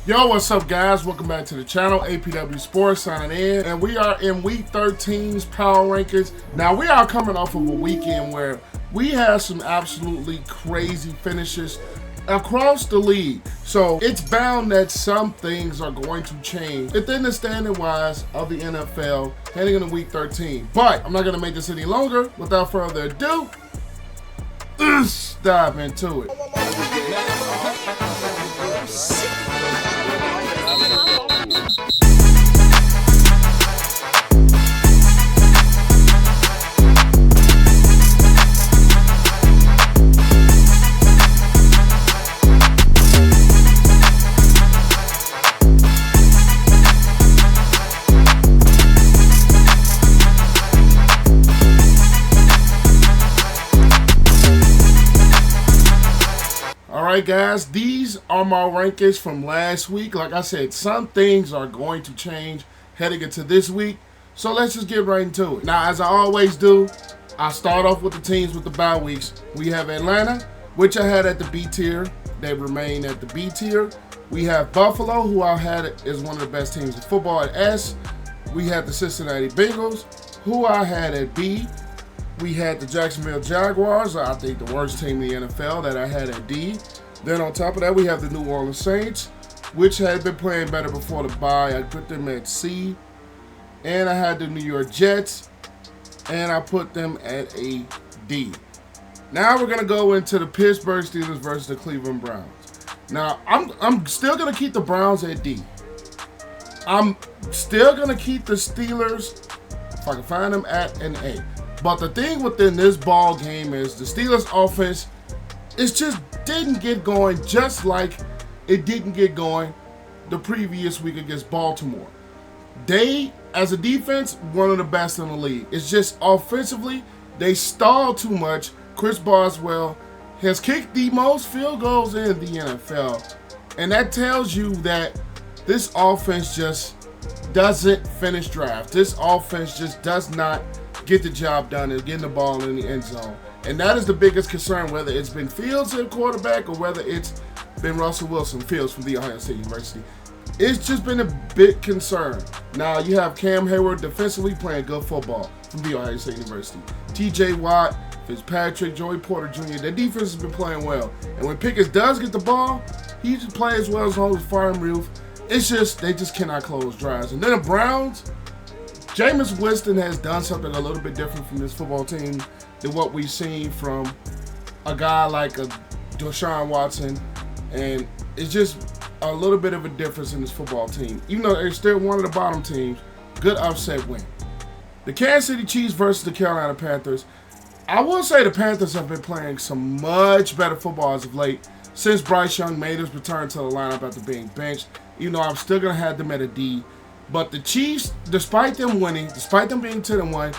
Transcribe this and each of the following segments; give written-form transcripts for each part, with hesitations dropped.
Yo, what's up guys? Welcome back to the channel. APW Sports signing in, and we are in week 13's power rankings. Now we are coming off of a weekend where we had some absolutely crazy finishes across the league. So it's bound that some things are going to change within the standing wise of the NFL heading into week 13. But I'm not going to make this any longer. Without further ado, let's dive into it. Alright guys, these are my rankings from last week. Like I said, some things are going to change heading into this week. So let's just get right into it. Now, as I always do, I start off with the teams with the bye weeks. We have Atlanta, which I had at the B tier. They remain at the B tier. We have Buffalo, who I had as one of the best teams in football at S. We have the Cincinnati Bengals, who I had at B. We had the Jacksonville Jaguars, I think the worst team in the NFL, that I had at D. Then on top of that, we have the New Orleans Saints, which had been playing better before the bye. I put them at C. And I had the New York Jets, and I put them at a D. Now we're going to go into the Pittsburgh Steelers versus the Cleveland Browns. Now, I'm still going to keep the Browns at D. I'm still going to keep the Steelers, if I can find them, at an A. But the thing within this ball game is the Steelers offense, it just didn't get going, just like it didn't get going the previous week against Baltimore. They, as a defense, one of the best in the league. It's just offensively, they stall too much. Chris Boswell has kicked the most field goals in the NFL. And that tells you that this offense just doesn't finish drives. This offense just does not get the job done and getting the ball in the end zone. And that is the biggest concern, whether it's been Fields at quarterback or whether it's been Russell Wilson, Fields from the Ohio State University. It's just been a big concern. Now you have Cam Hayward defensively playing good football from the Ohio State University. TJ Watt, Fitzpatrick, Joey Porter Jr., their defense has been playing well. And when Pickens does get the ball, he just plays well as long as fire and roof. It's just, they just cannot close drives. And then the Browns, Jameis Winston has done something a little bit different from this football team than what we've seen from a guy like a Deshaun Watson. And it's just a little bit of a difference in this football team. Even though they're still one of the bottom teams, good upset win. The Kansas City Chiefs versus the Carolina Panthers. I will say the Panthers have been playing some much better football as of late since Bryce Young made his return to the lineup after being benched. Even though I'm still going to have them at a D. But the Chiefs, despite them winning, despite them being 10-1,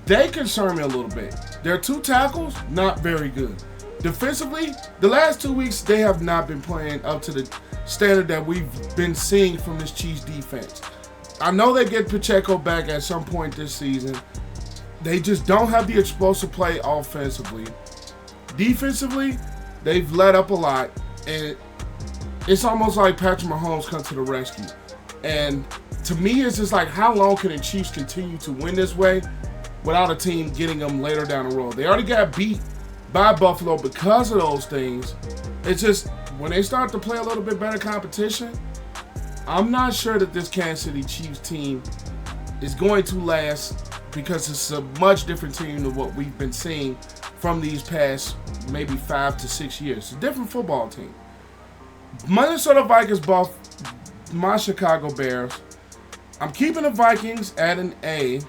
they concern me a little bit. Their two tackles, not very good. Defensively, the last 2 weeks, they have not been playing up to the standard that we've been seeing from this Chiefs defense. I know they get Pacheco back at some point this season. They just don't have the explosive play offensively. Defensively, they've let up a lot, and it's almost like Patrick Mahomes come to the rescue. And to me, it's just like, how long can the Chiefs continue to win this way without a team getting them later down the road? They already got beat by Buffalo because of those things. It's just, when they start to play a little bit better competition, I'm not sure that this Kansas City Chiefs team is going to last, because it's a much different team than what we've been seeing from these past maybe 5 to 6 years. It's a different football team. Minnesota Vikings buff my Chicago Bears. I'm keeping the Vikings at an A.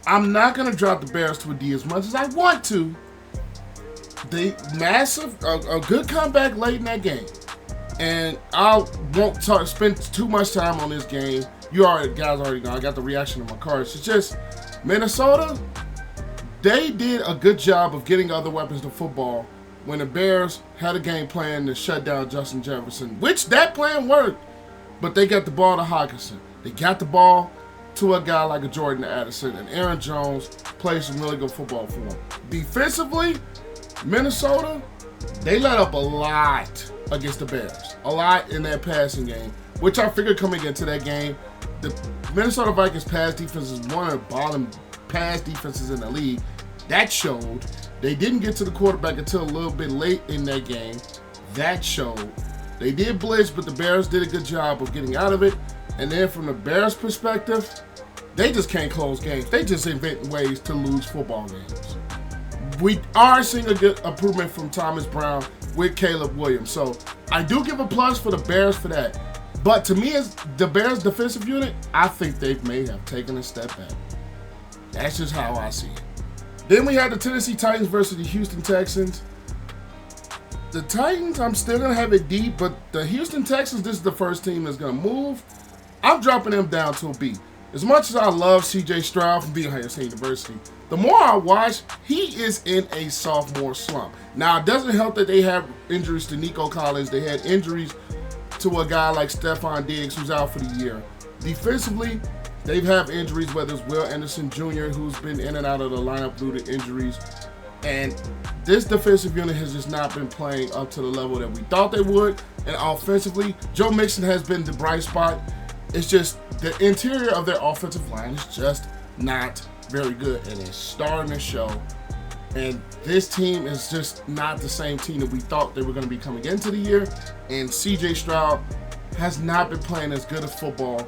I'm not going to drop the Bears to a D as much as I want to. The massive, a good comeback late in that game. And I won't spend too much time on this game. You guys already know, I got the reaction of my cards. It's just, Minnesota, they did a good job of getting other weapons to football when the Bears had a game plan to shut down Justin Jefferson, which that plan worked. But they got the ball to Hockenson. They got the ball to a guy like a Jordan Addison, and Aaron Jones plays some really good football for him. Defensively, Minnesota, they let up a lot against the Bears. A lot in that passing game, which I figured coming into that game. The Minnesota Vikings pass defense is one of the bottom pass defenses in the league. That showed. They didn't get to the quarterback until a little bit late in that game. That showed. They did blitz, but the Bears did a good job of getting out of it. And then from the Bears' perspective, they just can't close games. They just invent ways to lose football games. We are seeing a good improvement from Thomas Brown with Caleb Williams. So I do give a plus for the Bears for that. But to me, as the Bears' defensive unit, I think they may have taken a step back. That's just how I see it. Then we had the Tennessee Titans versus the Houston Texans. The Titans, I'm still going to have it deep, but the Houston Texans, this is the first team that's going to move. I'm dropping them down to a B. As much as I love C.J. Stroud from being Ohio State University, the more I watch, he is in a sophomore slump. Now, it doesn't help that they have injuries to Nico Collins. They had injuries to a guy like Stephon Diggs, who's out for the year. Defensively, they have injuries, whether it's Will Anderson Jr., who's been in and out of the lineup due to injuries. And this defensive unit has just not been playing up to the level that we thought they would. And offensively, Joe Mixon has been the bright spot. It's just the interior of their offensive line is just not very good, and it's starting to show. And this team is just not the same team that we thought they were going to be coming into the year. And C.J. Stroud has not been playing as good of football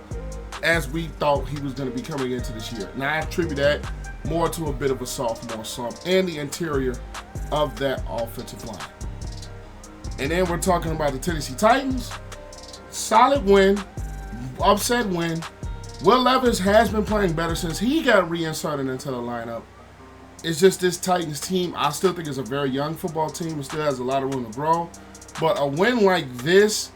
as we thought he was going to be coming into this year. Now, I attribute that more to a bit of a sophomore slump and the interior of that offensive line. And then we're talking about the Tennessee Titans. Solid win, upset win. Will Levis has been playing better since he got reinserted into the lineup. It's just this Titans team, I still think it's a very young football team. It still has a lot of room to grow. But a win like this,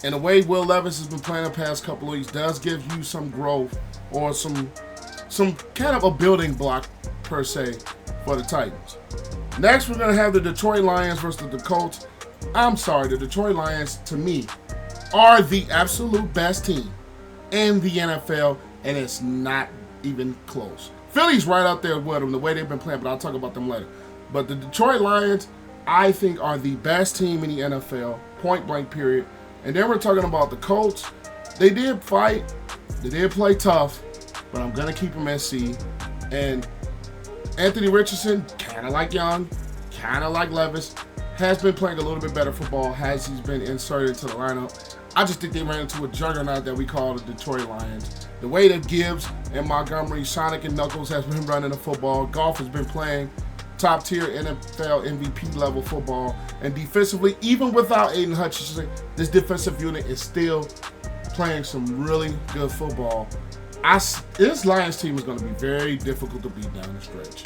and the way Will Levis has been playing the past couple of weeks, does give you some growth or some kind of a building block, per se, for the Titans. Next, we're going to have the Detroit Lions versus the Colts. I'm sorry, the Detroit Lions, to me, are the absolute best team in the NFL, and it's not even close. Philly's right out there with them, the way they've been playing, but I'll talk about them later. But the Detroit Lions, I think, are the best team in the NFL, point blank period. And then we're talking about the Colts. They did fight, they did play tough, but I'm going to keep them at C. And Anthony Richardson, kind of like Young, kind of like Levis, has been playing a little bit better football as he's been inserted into the lineup. I just think they ran into a juggernaut that we call the Detroit Lions. The way that Gibbs and Montgomery, Sonic and Knuckles has been running the football. Goff has been playing top-tier NFL MVP level football. And defensively, even without Aiden Hutchinson, this defensive unit is still playing some really good football. This Lions team is going to be very difficult to beat down the stretch.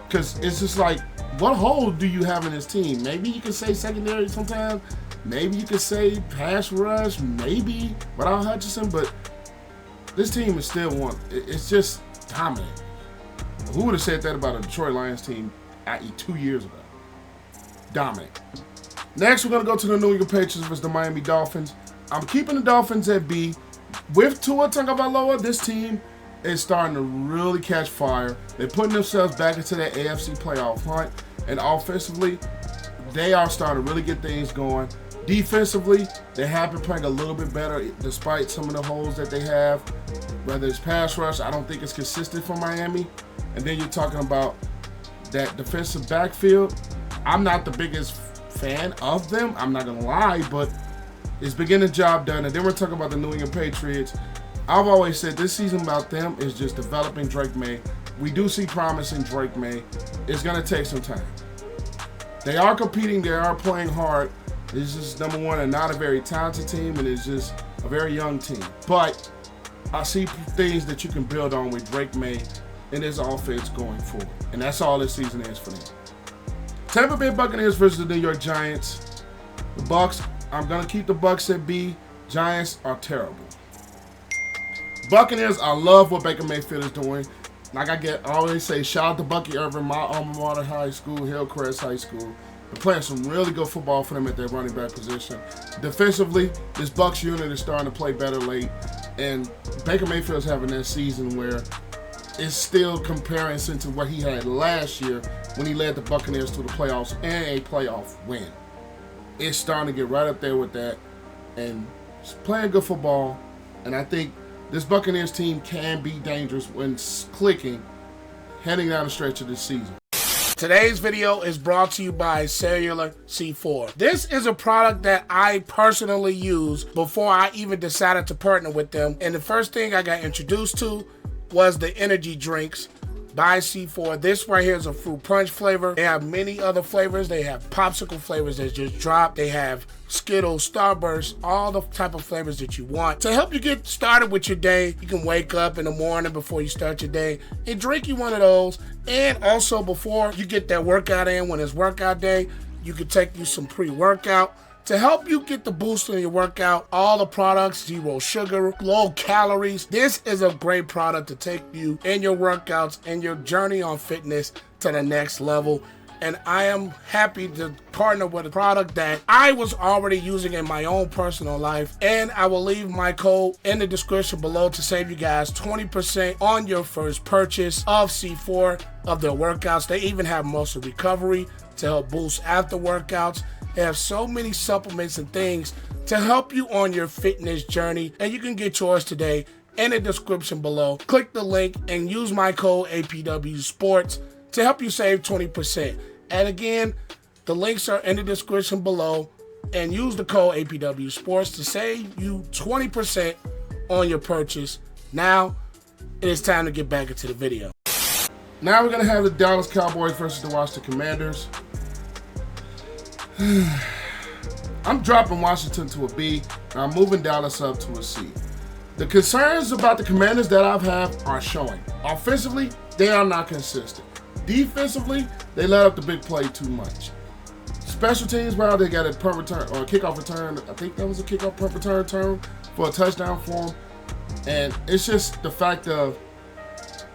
Because it's just like, what hole do you have in this team? Maybe you could say secondary sometimes. Maybe you could say pass rush, maybe, without Hutchinson, but this team is still one. It's just dominant. Who would have said that about a Detroit Lions team 2 years ago? Dominant. Next, we're going to go to the New England Patriots versus the Miami Dolphins. I'm keeping the Dolphins at B. With Tua Tagovailoa, this team is starting to really catch fire. They're putting themselves back into that AFC playoff hunt, and offensively, they are starting to really get things going. Defensively, they have been playing a little bit better despite some of the holes that they have. Whether it's pass rush, I don't think it's consistent for Miami. And then you're talking about that defensive backfield. I'm not the biggest fan of them, I'm not going to lie, but it's been getting the job done. And then we're talking about the New England Patriots. I've always said this season about them is just developing Drake May. We do see promise in Drake May. It's going to take some time. They are competing, they are playing hard. It's just, number one, they're not a very talented team, and it's just a very young team. But I see things that you can build on with Drake May and his offense going forward. And that's all this season is for them. Tampa Bay Buccaneers versus the New York Giants. The Bucs, I'm going to keep the Bucs at B. Giants are terrible. Buccaneers, I love what Baker Mayfield is doing. Like I always say, shout out to Bucky Irvin, my alma mater high school, Hillcrest High School. They're playing some really good football for them at their running back position. Defensively, this Bucs unit is starting to play better late. And Baker Mayfield's having that season where it's still comparison to what he had last year when he led the Buccaneers to the playoffs and a playoff win. is starting to get right up there with that and playing good football. And I think this Buccaneers team can be dangerous when clicking heading down the stretch of this season. Today's video is brought to you by Cellular C4. This is a product that I personally used before I even decided to partner with them. And the first thing I got introduced to was the energy drinks by C4. This right here is a fruit punch flavor. They have many other flavors. They have popsicle flavors that just dropped. They have Skittles, Starburst, all the type of flavors that you want. To help you get started with your day, you can wake up in the morning before you start your day and drink you one of those. And also before you get that workout in, when it's workout day, you can take you some pre-workout to help you get the boost in your workout. All the products, 0 sugar, low calories. This is a great product to take you in your workouts and your journey on fitness to the next level. And I am happy to partner with a product that I was already using in my own personal life. And I will leave my code in the description below to save you guys 20% on your first purchase of C4, of their workouts. They even have muscle recovery to help boost after workouts. They have so many supplements and things to help you on your fitness journey. And you can get yours today in the description below. Click the link and use my code APW Sports to help you save 20%. And again, the links are in the description below. And use the code APW Sports to save you 20% on your purchase. Now, it is time to get back into the video. Now we're going to have the Dallas Cowboys versus the Washington Commanders. I'm dropping Washington to a B, and I'm moving Dallas up to a C. The concerns about the Commanders that I've had are showing. Offensively, they are not consistent. Defensively, they let up the big play too much. Special teams, well, they got a punt return or a kickoff return. I think that was a kickoff punt return term for a touchdown for them. And it's just the fact of,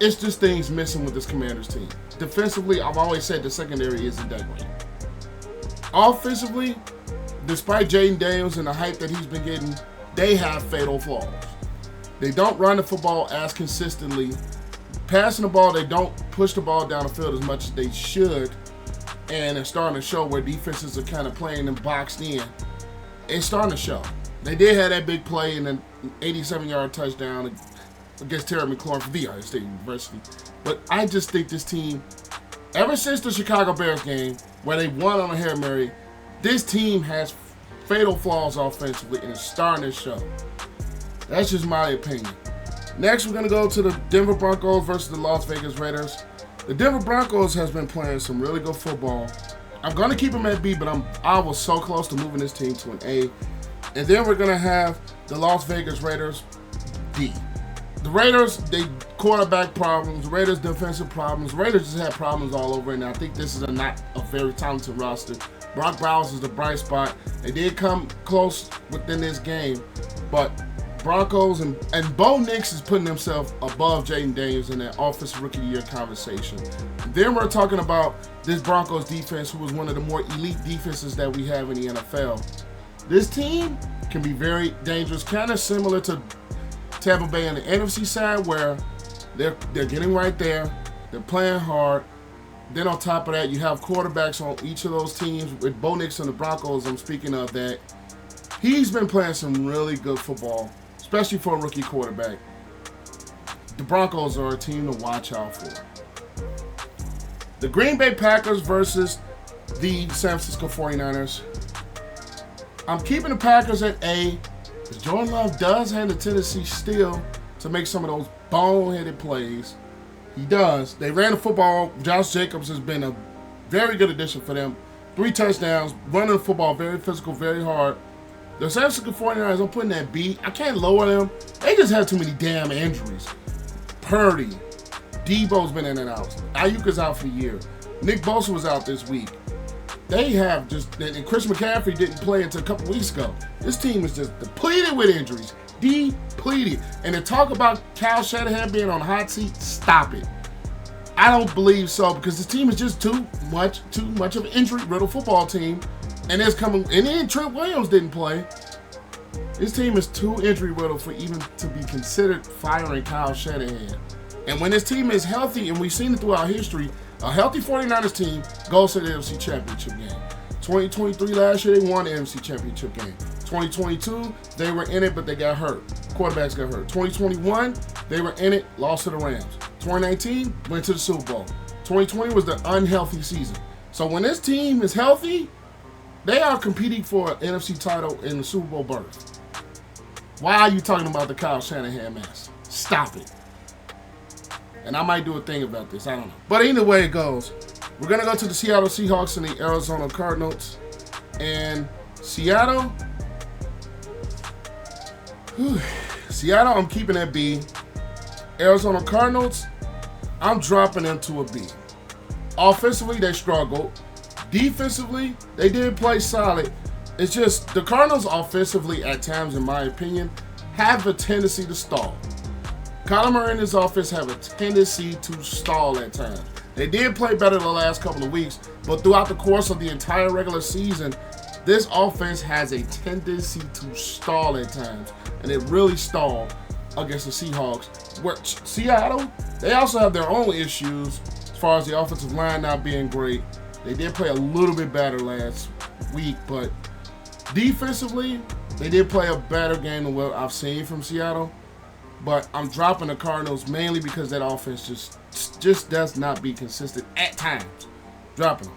it's just things missing with this Commanders team. Defensively, I've always said the secondary isn't that great. Offensively, despite Jaylon Daniels and the hype that he's been getting, they have fatal flaws. They don't run the football as consistently. Passing the ball, they don't push the ball down the field as much as they should. And it's starting to show where defenses are kind of playing them boxed in. It's starting to show. They did have that big play and an 87-yard touchdown against Terry McLaurin for Ohio State University. But I just think this team, ever since the Chicago Bears game, where they won on a Hail Mary, this team has fatal flaws offensively, and it's starting to show. That's just my opinion. Next, we're going to go to the Denver Broncos versus the Las Vegas Raiders. The Denver Broncos has been playing some really good football. I'm going to keep them at B, but I was so close to moving this team to an A. And then we're going to have the Las Vegas Raiders, D. The Raiders, they quarterback problems, Raiders defensive problems. Raiders just had problems all over, and I think this is not a very talented roster. Brock Bowers is the bright spot. They did come close within this game, but Broncos and Bo Nix is putting himself above Jaylon Daniels in that Offensive Rookie of the Year conversation. Then we're talking about this Broncos defense, who is one of the more elite defenses that we have in the NFL. This team can be very dangerous, kind of similar to Tampa Bay on the NFC side, where they're getting right there. They're playing hard. Then on top of that, you have quarterbacks on each of those teams. With Bo Nix and the Broncos, I'm speaking of that. He's been playing some really good football, especially for a rookie quarterback. The Broncos are a team to watch out for. The Green Bay Packers versus the San Francisco 49ers. I'm keeping the Packers at A. Jordan Love does have the tendency still to make some of those boneheaded plays. He does. They ran the football. Josh Jacobs has been a very good addition for them. 3 touchdowns, running the football, very physical, very hard. The San Francisco 49ers, I'm putting that B. I can't lower them. They just have too many damn injuries. Purdy. Debo's been in and out. Ayuk is out for the year. Nick Bosa was out this week. They have just, and Chris McCaffrey didn't play until a couple weeks ago. This team is just depleted with injuries. Depleted. And to talk about Kyle Shanahan being on the hot seat, stop it. I don't believe so, because this team is just too much of an injury-riddled football team. And then Trent Williams didn't play. This team is too injury-riddled for even to be considered firing Kyle Shanahan. And when this team is healthy, and we've seen it throughout history, a healthy 49ers team goes to the NFC Championship game. 2023 last year, they won the NFC Championship game. 2022, they were in it, but they got hurt. Quarterbacks got hurt. 2021, they were in it, lost to the Rams. 2019, went to the Super Bowl. 2020 was the unhealthy season. So when this team is healthy, they are competing for an NFC title in the Super Bowl berth. Why are you talking about the Kyle Shanahan mess? Stop it. And I might do a thing about this. I don't know. But either way it goes, we're going to go to the Seattle Seahawks and the Arizona Cardinals. And Seattle, Seattle, I'm keeping at B. Arizona Cardinals, I'm dropping them to a B. Offensively, they struggled. Defensively, they did play solid. It's just the Cardinals offensively at times, in my opinion, have a tendency to stall. Kyler Murray and his offense have a tendency to stall at times. They did play better the last couple of weeks, but throughout the course of the entire regular season, this offense has a tendency to stall at times, and it really stalled against the Seahawks. Where Seattle, they also have their own issues as far as the offensive line not being great. They did play a little bit better last week, but defensively, they did play a better game than what I've seen from Seattle. But I'm dropping the Cardinals mainly because that offense just does not be consistent at times. Dropping them.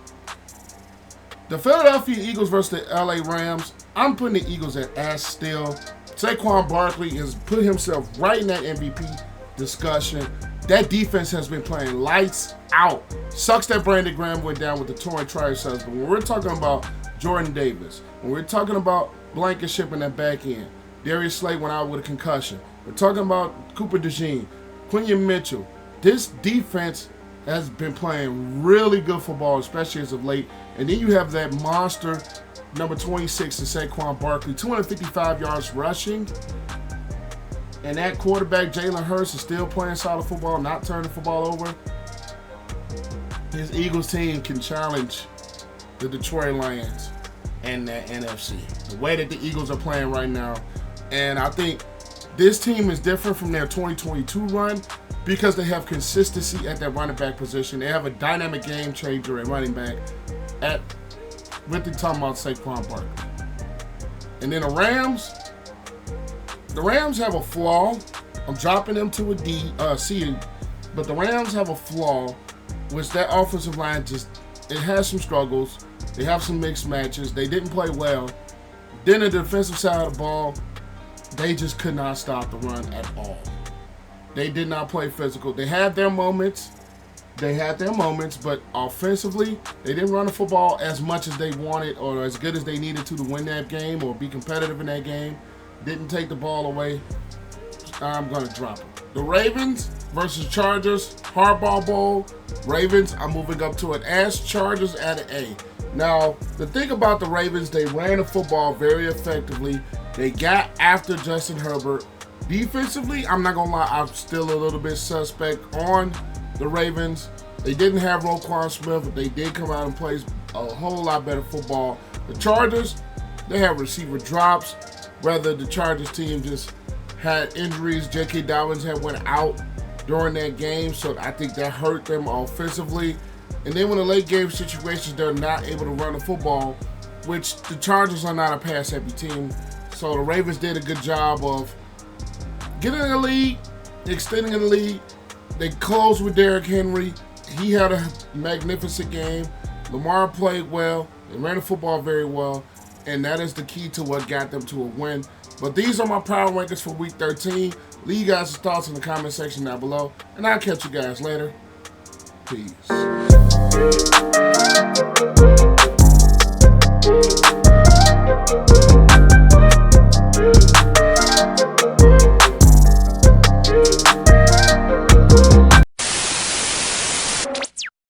The Philadelphia Eagles versus the LA Rams, I'm putting the Eagles at S still. Saquon Barkley has put himself right in that MVP discussion. That defense has been playing lights out. Sucks that Brandon Graham went down with the torn triceps. But when we're talking about Jordan Davis, when we're talking about Blankenship in that back end, Darius Slade went out with a concussion. We're talking about Cooper DeJean, Quinion Mitchell. This defense has been playing really good football, especially as of late. And then you have that monster, number 26, in Saquon Barkley, 255 yards rushing. And that quarterback, Jalen Hurts, is still playing solid football, not turning the football over. His Eagles team can challenge the Detroit Lions and the NFC. The way that the Eagles are playing right now. And I think this team is different from their 2022 run because they have consistency at that running back position. They have a dynamic game changer at running back with the talking about Saquon Barkley. And then the Rams have a flaw. I'm dropping them to a C, but the Rams have a flaw, which that offensive line it has some struggles. They have some mixed matches. They didn't play well. Then the defensive side of the ball, they just could not stop the run at all. They did not play physical. They had their moments. But offensively, they didn't run the football as much as they wanted or as good as they needed to win that game or be competitive in that game. Didn't take the ball away. I'm going to drop it. The Ravens versus Chargers, Hardball Bowl. Ravens, I'm moving up to an S. Chargers at an A. Now, the thing about the Ravens, they ran the football very effectively. They got after Justin Herbert. Defensively, I'm not going to lie, I'm still a little bit suspect on the Ravens. They didn't have Roquan Smith, but they did come out and play a whole lot better football. The Chargers, they have receiver drops. Whether the Chargers team just had injuries, J.K. Dobbins had went out during that game, so I think that hurt them offensively. And then when the late game situations, they're not able to run the football, which the Chargers are not a pass-heavy team. So the Ravens did a good job of getting in the lead, extending the lead. They closed with Derrick Henry. He had a magnificent game. Lamar played well. They ran the football very well. And that is the key to what got them to a win. But these are my power rankings for Week 13. Leave you guys' thoughts in the comment section down below. And I'll catch you guys later. Peace.